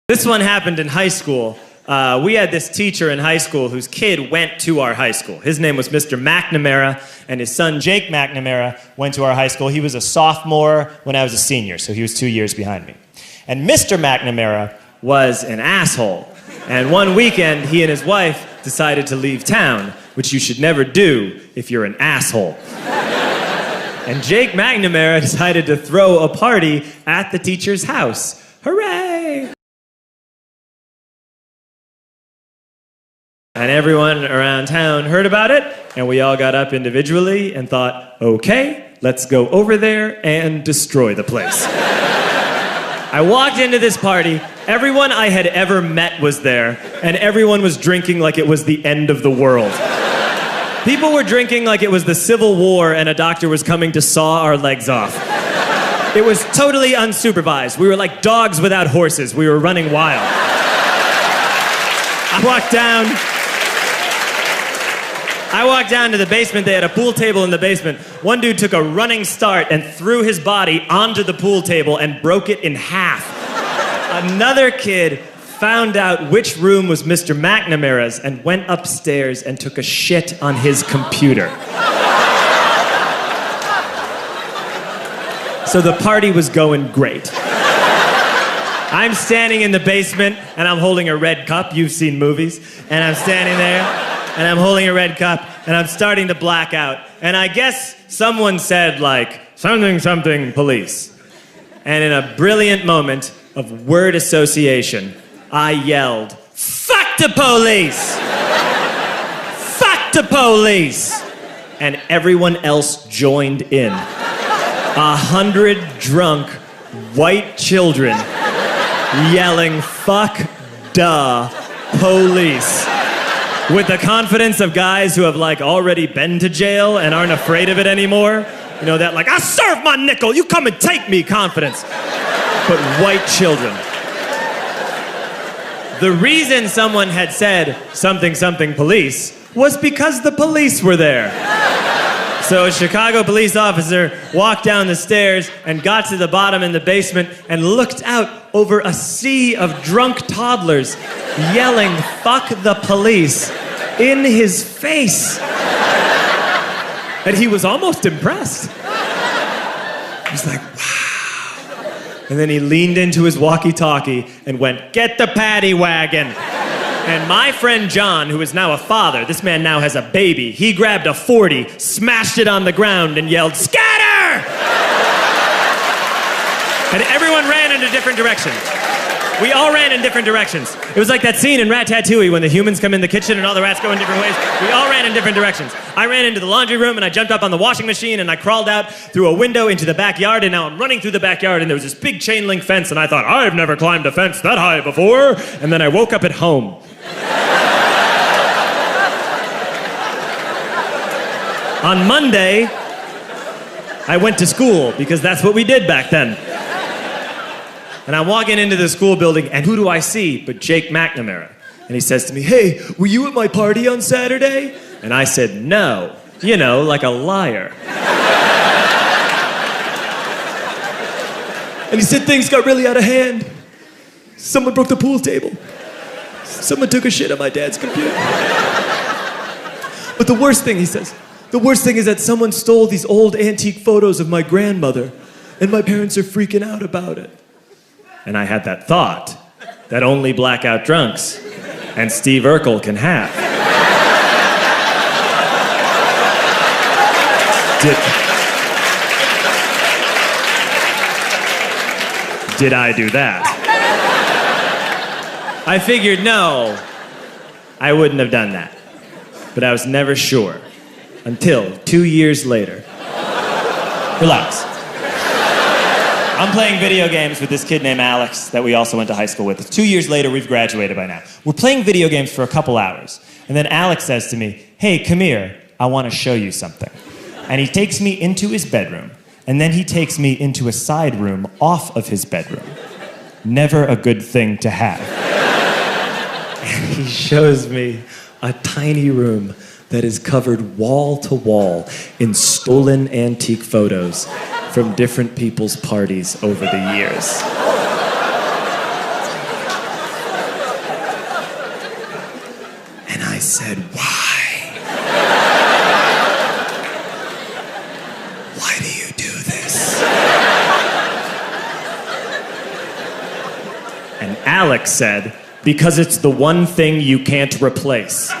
This one happened in high school. We had this teacher in high school whose kid went to our high school. His name was Mr. McNamara, and his son Jake McNamara went to our high school. He was a sophomore when I was a senior, so he was 2 years behind me. And Mr. McNamara was an asshole. And one weekend, he and his wife decided to leave town, which you should never do if you're an asshole. And Jake McNamara decided to throw a party at the teacher's house. Hooray! And everyone around town heard about it, and we all got up individually and thought, okay, let's go over there and destroy the place. I walked into this party, everyone I had ever met was there, and everyone was drinking like it was the end of the world. People were drinking like it was the Civil War and a doctor was coming to saw our legs off. It was totally unsupervised. We were like dogs without horses. We were running wild. I walked down to the basement. They had a pool table in the basement. One dude took a running start and threw his body onto the pool table and broke it in half. Another kid found out which room was Mr. McNamara's and went upstairs and took a shit on his computer. So the party was going great. I'm standing in the basement and I'm holding a red cup. You've seen movies. And I'm standing there and I'm holding a red cup and I'm starting to black out. And I guess someone said like, something, something, police. And in a brilliant moment of word association, I yelled, fuck the police! Fuck the police! And everyone else joined in. 100 drunk white children yelling, fuck the police. With the confidence of guys who have like already been to jail and aren't afraid of it anymore. You know, that like, I'll serve my nickel, you come and take me confidence. But white children. The reason someone had said something, something police was because the police were there. So a Chicago police officer walked down the stairs and got to the bottom in the basement and looked out over a sea of drunk toddlers yelling, fuck the police, in his face. And he was almost impressed. He was like, wow. And then he leaned into his walkie-talkie and went, get the paddy wagon. And my friend John, who is now a father, this man now has a baby, he grabbed a 40, smashed it on the ground, and yelled, scatter! And everyone ran in a different direction. We all ran in different directions. It was like that scene in Ratatouille when the humans come in the kitchen and all the rats go in different ways. We all ran in different directions. I ran into the laundry room and I jumped up on the washing machine and I crawled out through a window into the backyard, and now I'm running through the backyard and there was this big chain link fence and I thought, I've never climbed a fence that high before. And then I woke up at home. On Monday, I went to school because that's what we did back then. And I'm walking into the school building, and who do I see but Jake McNamara? And he says to me, hey, were you at my party on Saturday? And I said, no. You know, like a liar. And he said things got really out of hand. Someone broke the pool table. Someone took a shit on my dad's computer. But the worst thing, he says, the worst thing is that someone stole these old antique photos of my grandmother, and my parents are freaking out about it. And I had that thought that only blackout drunks and Steve Urkel can have. Did I do that? I figured, no, I wouldn't have done that. But I was never sure until 2 years later. Relax. I'm playing video games with this kid named Alex that we also went to high school with. 2 years later, we've graduated by now. We're playing video games for a couple hours. And then Alex says to me, hey, come here, I want to show you something. And he takes me into his bedroom. And then he takes me into a side room off of his bedroom. Never a good thing to have. And he shows me a tiny room that is covered wall to wall in stolen antique photos from different people's parties over the years. said, why? Why do you do this? And Alex said, because it's the one thing you can't replace.